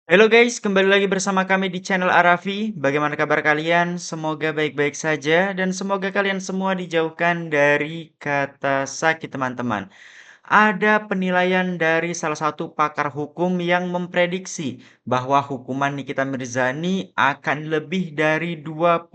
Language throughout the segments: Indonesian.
Halo guys, kembali lagi bersama kami di channel Arafi. Bagaimana kabar kalian? Semoga baik-baik saja dan semoga kalian semua dijauhkan dari kata sakit teman-teman. Ada penilaian dari salah satu pakar hukum yang memprediksi bahwa hukuman Nikita Mirzani akan lebih dari 20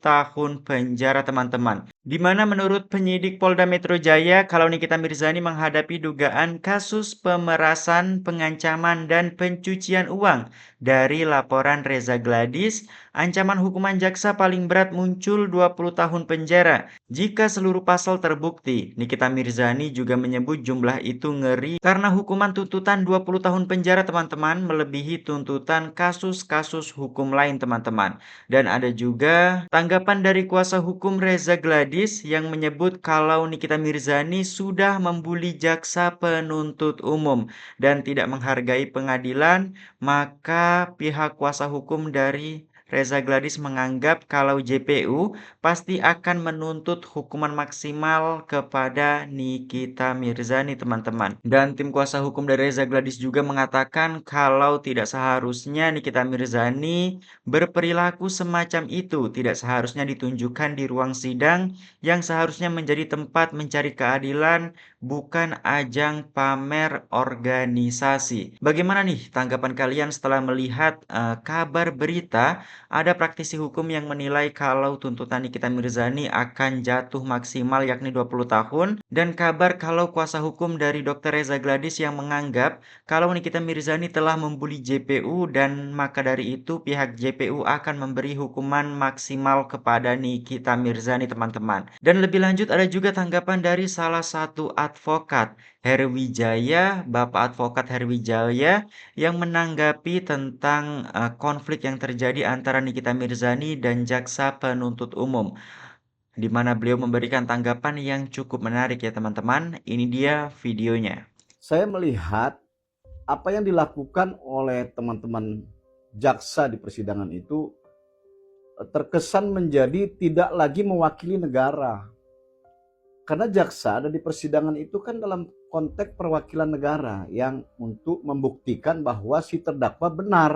tahun penjara teman-teman. Di mana menurut penyidik Polda Metro Jaya, kalau Nikita Mirzani menghadapi dugaan kasus pemerasan, pengancaman, dan pencucian uang dari laporan Reza Gladys, ancaman hukuman jaksa paling berat muncul 20 tahun penjara. Jika seluruh pasal terbukti, Nikita Mirzani juga menyebut jumlah itu ngeri karena hukuman tuntutan 20 tahun penjara teman-teman melebihi tuntutan kasus-kasus hukum lain teman-teman. Dan ada juga tanggapan dari kuasa hukum Reza Gladys yang menyebut kalau Nikita Mirzani sudah membuli jaksa penuntut umum dan tidak menghargai pengadilan, maka pihak kuasa hukum dari Reza Gladys menganggap kalau JPU pasti akan menuntut hukuman maksimal kepada Nikita Mirzani, teman-teman. Dan tim kuasa hukum dari Reza Gladys juga mengatakan kalau tidak seharusnya Nikita Mirzani berperilaku semacam itu, tidak seharusnya ditunjukkan di ruang sidang yang seharusnya menjadi tempat mencari keadilan, bukan ajang pamer organisasi. Bagaimana nih tanggapan kalian setelah melihat kabar berita ada praktisi hukum yang menilai kalau tuntutan Nikita Mirzani akan jatuh maksimal yakni 20 tahun dan kabar kalau kuasa hukum dari Dr. Reza Gladys yang menganggap kalau Nikita Mirzani telah membuli JPU dan maka dari itu pihak JPU akan memberi hukuman maksimal kepada Nikita Mirzani, teman-teman. Dan lebih lanjut ada juga tanggapan dari salah satu advokat Herwijaya, Bapak Advokat Herwijaya yang menanggapi tentang konflik yang terjadi antara Nikita Mirzani dan jaksa penuntut umum, di mana beliau memberikan tanggapan yang cukup menarik ya teman-teman. Ini dia videonya. Saya melihat apa yang dilakukan oleh teman-teman jaksa di persidangan itu terkesan menjadi tidak lagi mewakili negara. Karena jaksa ada di persidangan itu kan dalam konteks perwakilan negara yang untuk membuktikan bahwa si terdakwa benar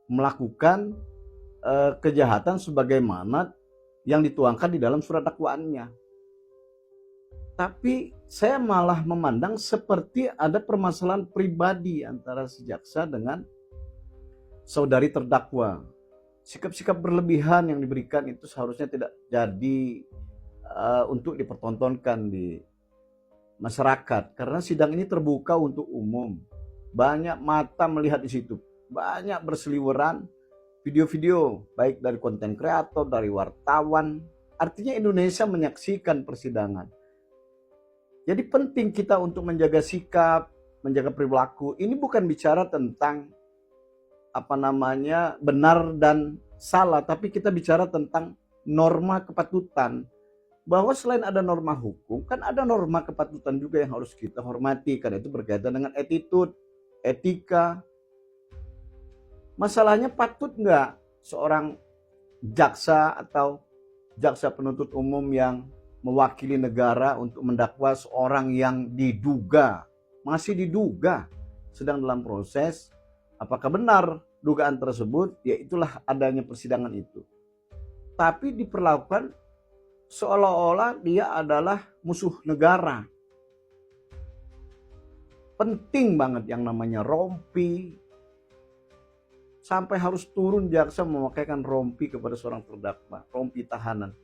melakukan kejahatan sebagaimana yang dituangkan di dalam surat dakwaannya. Tapi saya malah memandang seperti ada permasalahan pribadi antara si jaksa dengan saudari terdakwa. Sikap-sikap berlebihan yang diberikan itu seharusnya tidak jadi untuk dipertontonkan di masyarakat, karena sidang ini terbuka untuk umum. Banyak mata melihat di situ, banyak berseliweran video-video baik dari konten kreator, dari wartawan. Artinya Indonesia menyaksikan persidangan. Jadi penting kita untuk menjaga sikap, menjaga perilaku. Ini bukan bicara tentang benar dan salah, tapi kita bicara tentang norma kepatutan. Bahwa selain ada norma hukum, kan ada norma kepatutan juga yang harus kita hormati. Karena itu berkaitan dengan attitude, etika. Masalahnya patut nggak seorang jaksa atau jaksa penuntut umum yang mewakili negara untuk mendakwa seorang yang masih diduga, sedang dalam proses, apakah benar dugaan tersebut, ya itulah adanya persidangan itu. Tapi diperlakukan seolah-olah dia adalah musuh negara. Penting banget yang namanya rompi, sampai harus turun jaksa memakaikan rompi kepada seorang terdakwa, rompi tahanan.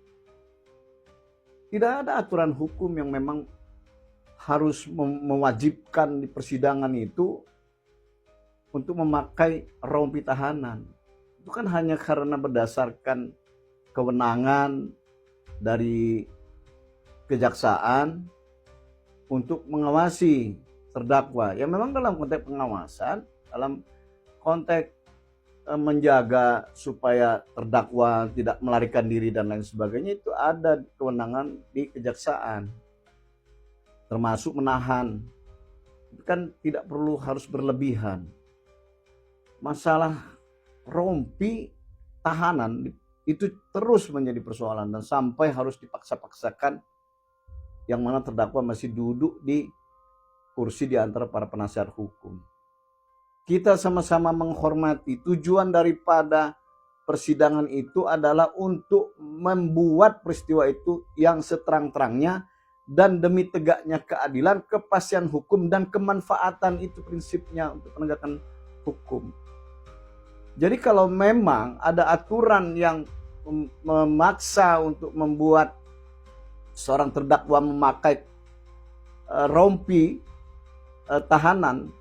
Tidak ada aturan hukum yang memang harus mewajibkan di persidangan itu untuk memakai rompi tahanan. Itu kan hanya karena berdasarkan kewenangan dari kejaksaan untuk mengawasi terdakwa. Ya memang dalam konteks pengawasan, dalam konteks menjaga supaya terdakwa tidak melarikan diri dan lain sebagainya, itu ada kewenangan di kejaksaan, termasuk menahan. Itu kan tidak perlu harus berlebihan. Masalah rompi tahanan itu terus menjadi persoalan dan sampai harus dipaksa-paksakan, yang mana terdakwa masih duduk di kursi di antara para penasihat hukum. kita sama-sama menghormati. Tujuan daripada persidangan itu adalah untuk membuat peristiwa itu yang seterang-terangnya dan demi tegaknya keadilan, kepastian hukum, dan kemanfaatan. Itu prinsipnya untuk penegakan hukum. Jadi kalau memang ada aturan yang memaksa untuk membuat seorang terdakwa memakai rompi tahanan,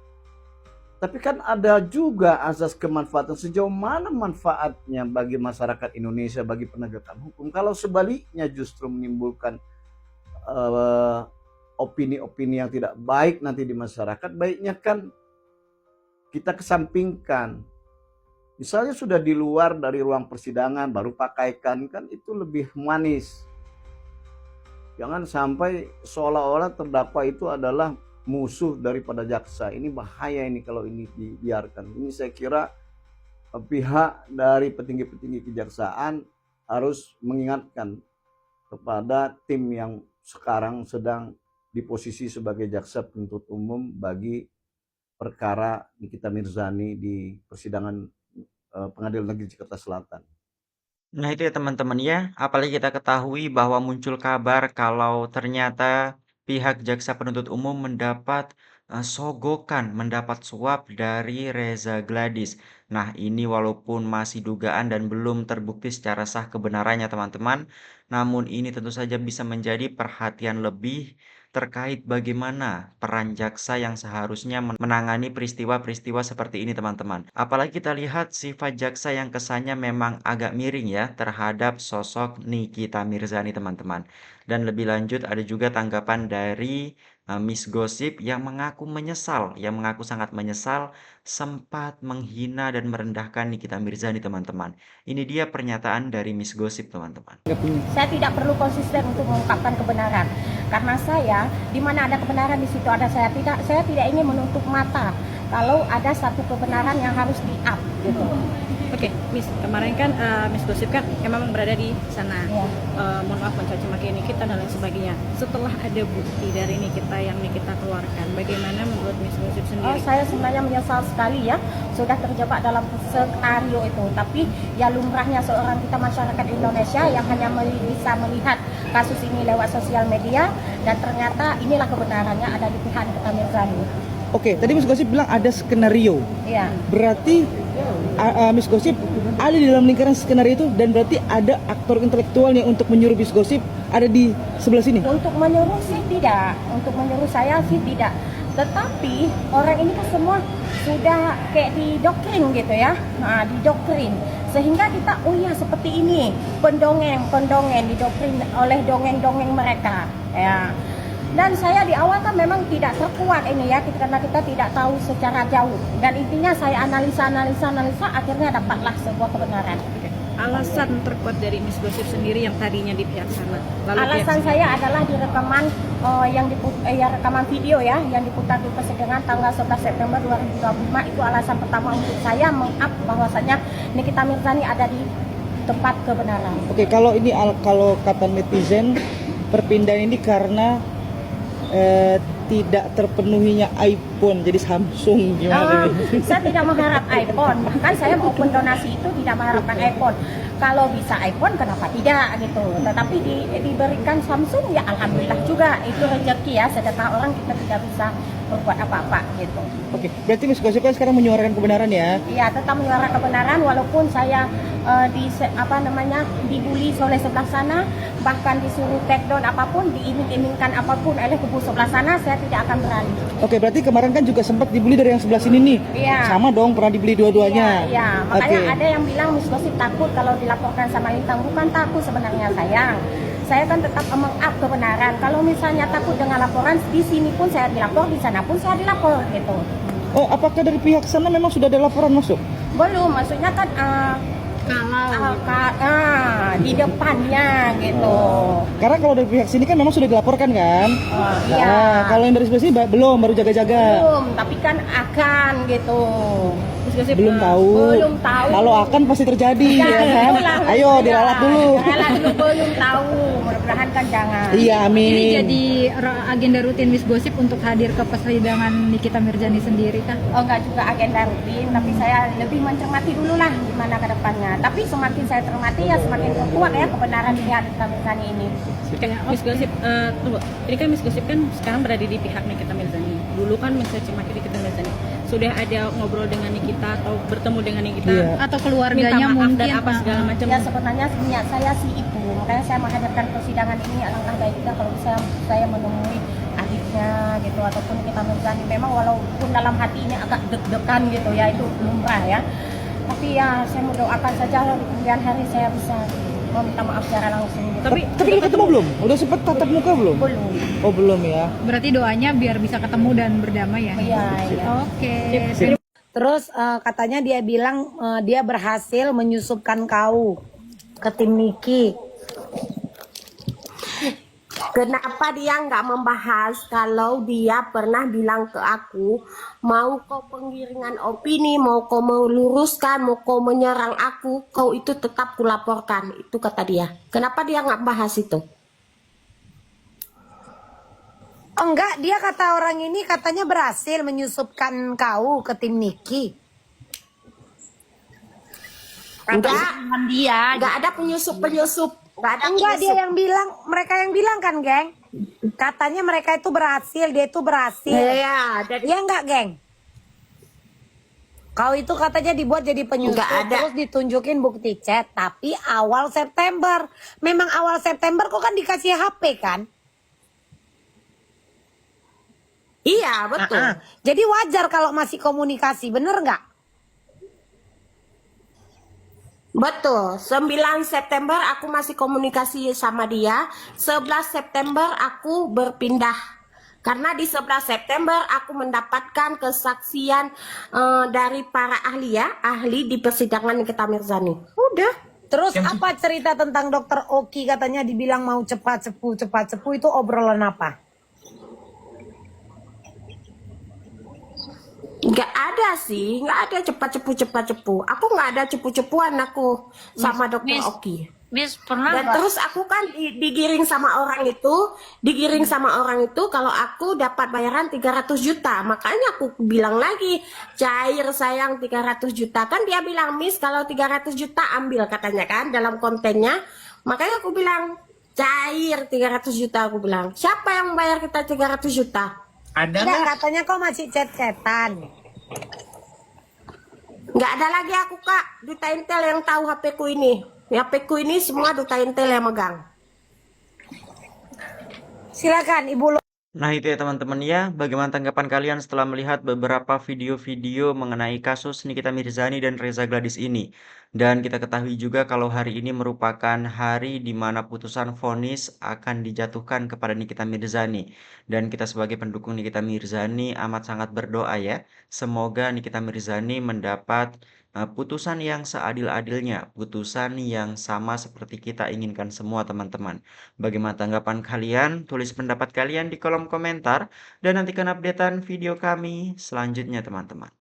tapi kan ada juga azas kemanfaatan. Sejauh mana manfaatnya bagi masyarakat Indonesia, bagi penegakan hukum, kalau sebaliknya justru menimbulkan opini-opini yang tidak baik nanti di masyarakat. Baiknya kan kita kesampingkan. Misalnya sudah di luar dari ruang persidangan baru pakaikan, kan itu lebih manis. Jangan sampai seolah-olah terdakwa itu adalah musuh daripada jaksa. Ini bahaya ini kalau ini dibiarkan. Ini saya kira pihak dari petinggi-petinggi kejaksaan harus mengingatkan kepada tim yang sekarang sedang di posisi sebagai jaksa penuntut umum bagi perkara Nikita Mirzani di persidangan Pengadilan Negeri Jakarta Selatan. Nah itu ya teman-teman ya, apalagi kita ketahui bahwa muncul kabar kalau ternyata pihak jaksa penuntut umum mendapat sogokan, mendapat suap dari Reza Gladys. Nah ini walaupun masih dugaan dan belum terbukti secara sah kebenarannya teman-teman, namun ini tentu saja bisa menjadi perhatian lebih terkait bagaimana peran jaksa yang seharusnya menangani peristiwa-peristiwa seperti ini teman-teman. Apalagi kita lihat sifat jaksa yang kesannya memang agak miring ya terhadap sosok Nikita Mirzani teman-teman. Dan lebih lanjut ada juga tanggapan dari Miss Gosip yang mengaku menyesal, yang mengaku sangat menyesal sempat menghina dan merendahkan Nikita Mirzani teman-teman. Ini dia pernyataan dari Miss Gosip teman-teman. Saya tidak perlu konsisten untuk mengungkapkan kebenaran, karena saya di mana ada kebenaran di situ ada saya. Saya tidak ingin menutup mata kalau ada satu kebenaran yang harus di-up gitu. Oke, Miss, kemarin kan Miss Gosip kan memang berada di sana. Ya. Mohon maaf mencaci maki Nikita dan lain sebagainya. Setelah ada bukti dari Nikita yang Nikita keluarkan, bagaimana menurut Miss Gosip sendiri? Saya sebenarnya menyesal sekali ya sudah terjebak dalam skenario itu. Tapi ya lumrahnya seorang kita masyarakat Indonesia yang hanya bisa melihat kasus ini lewat sosial media, dan ternyata inilah kebenarannya ada di pihak Nikita Mirzani. Oke, tadi Miss Gosip bilang ada skenario. Iya. Berarti Miss Gosip ada di dalam lingkaran skenario itu, dan berarti ada aktor intelektualnya untuk menyuruh Miss Gosip ada di sebelah sini. Untuk menyuruh sih tidak, untuk menyuruh saya sih tidak. Tetapi orang ini kan semua sudah kayak didoktrin gitu ya, didoktrin. Sehingga kita, oh ya seperti ini, pendongeng didoktrin oleh dongeng-dongeng mereka. Ya. Dan saya di awal kan memang tidak terkuat ini ya, karena kita tidak tahu secara jauh. Dan intinya saya analisa, akhirnya dapatlah sebuah kebenaran. Alasan terkuat dari Miss Gosip sendiri yang tadinya di pihak sana. Lalu Alasan saya adalah di rekaman rekaman video ya yang diputar di persidangan tanggal 11 September 2025. Itu alasan pertama untuk saya meng-up bahwasanya Nikita Mirzani ada di tempat kebenaran. Oke, kalau kata netizen, perpindahan ini karena tidak terpenuhinya iPhone jadi Samsung, gimana? Saya tidak mengharap iPhone, bahkan saya maupun donasi itu tidak mengharapkan iPhone. Kalau bisa iPhone kenapa tidak gitu, tetapi diberikan Samsung ya alhamdulillah juga, itu rezeki ya, sedekah orang kita tidak bisa berbuat apa-apa gitu. Oke, berarti Miss Gosip kan sekarang menyuarakan kebenaran ya? Iya, tetap menyuarakan kebenaran walaupun saya dibully oleh sebelah sana, bahkan disuruh take down apapun, diiming-imingkan apapun oleh kubu sebelah sana, saya tidak akan berani. Oke, berarti kemarin kan juga sempat dibully dari yang sebelah sini nih. Iya. Sama dong, pernah dibully dua-duanya. Iya, makanya ada yang bilang Miss Gosip takut kalau dilaporkan sama Lintang. Bukan takut sebenarnya sayang. Saya kan tetap meng-up kebenaran. Kalau misalnya takut dengan laporan, di sini pun saya dilapor, di sana pun saya dilapor gitu. Oh, apakah dari pihak sana memang sudah ada laporan masuk? Belum, maksudnya kan di depannya gitu. Karena kalau dari pihak sini kan memang sudah dilaporkan kan? Iya. Nah, kalau yang dari sebelah sini belum, baru jaga-jaga. Belum, tapi kan akan gitu. Miss Gosip, Belum tahu. Belum tahu. Kalau akan pasti terjadi ya kan. itulah, Ayo ya. diralat dulu. Diralat dulu, belum tahu. Mudah-mudahan kan jangan. Iya, amin. Ini jadi agenda rutin Miss Gosip untuk hadir ke persidangan Nikita Mirzani sendiri kah? Oh, enggak juga agenda rutin, tapi saya lebih mencermati dulu lah gimana ke depannya. Tapi semakin saya cermati ya semakin kuat ya kebenaran pihak Nikita Mirzani ini. Miss Gosip, tunggu. Ini kan Miss Gosip kan sekarang berada di pihak Nikita Mirzani. Dulu kan mencaci maki Nikita Mirzani. Sudah ada ngobrol dengan Nikita atau bertemu dengan Nikita Iya. Atau minta keluarganya maaf mungkin dan apa segala macam. Ya sebenarnya niat saya sih itu, makanya saya menghadirkan persidangan ini alangkah baiknya kalau saya menemui adiknya gitu ataupun Nikita Mirzani. Memang walaupun dalam hati ini agak deg-degan gitu ya, itu lumrah ya. Tapi ya saya mendoakan saja di kemudian hari saya bisa meminta maaf secara langsung. Gitu. Tapi Tapi udah ketemu belum? Udah sempet tatap muka belum? belum. Oh, belum ya. berarti doanya biar bisa ketemu dan berdamai ya. Iya, iya. Oke. Terus katanya dia bilang dia berhasil menyusupkan kau ke tim Niki. Kenapa dia nggak membahas kalau dia pernah bilang ke aku, mau kau penggiringan opini, mau kau meluruskan, mau kau menyerang aku, kau itu tetap kulaporkan. Itu kata dia. Kenapa dia nggak bahas itu? Oh enggak, dia kata orang ini katanya berhasil menyusupkan kau ke tim Niki. Enggak, Dia. nggak ada penyusup-penyusup. Nggak ada Enggak, dia penyusup. yang bilang, mereka yang bilang kan, geng. Katanya mereka itu berhasil, dia itu berhasil. Iya, dan Iya enggak, geng? Kau itu katanya dibuat jadi penyusup, Enggak ada. terus ditunjukin bukti chat, tapi awal September. Memang awal September kok kan dikasih HP kan? iya betul. Jadi wajar kalau masih komunikasi, bener nggak? Betul, 9 September aku masih komunikasi sama dia. 11 September aku berpindah. Karena di 11 September aku mendapatkan kesaksian dari para ahli ya, ahli di persidangan Nikita Mirzani. Udah. Terus apa cerita tentang dokter Oki katanya dibilang mau cepat cepu itu obrolan apa? Nggak ada sih, nggak ada cepat cepu. Aku nggak ada cepu-cepuan aku sama dokter Oki. Miss pernah Dan terus aku kan digiring sama orang itu, kalau aku dapat bayaran 300 juta. Makanya aku bilang lagi, cair sayang 300 juta. Kan dia bilang, Miss kalau 300 juta ambil katanya kan dalam kontennya. Makanya aku bilang, cair 300 juta aku bilang. Siapa yang bayar kita 300 juta? Enggak, katanya kau masih chat-chatan. Nggak ada lagi aku kak, Duta Intel yang tahu HP ku ini. HP ku ini semua Duta Intel yang megang. Silakan Ibu. Nah itu ya teman-teman ya, bagaimana tanggapan kalian setelah melihat beberapa video-video mengenai kasus Nikita Mirzani dan Reza Gladys ini? Dan kita ketahui juga kalau hari ini merupakan hari di mana putusan vonis akan dijatuhkan kepada Nikita Mirzani. Dan kita sebagai pendukung Nikita Mirzani amat sangat berdoa ya, semoga Nikita Mirzani mendapat putusan yang seadil-adilnya, putusan yang sama seperti kita inginkan semua teman-teman. Bagaimana tanggapan kalian? Tulis pendapat kalian di kolom komentar dan nantikan updatean video kami selanjutnya teman-teman.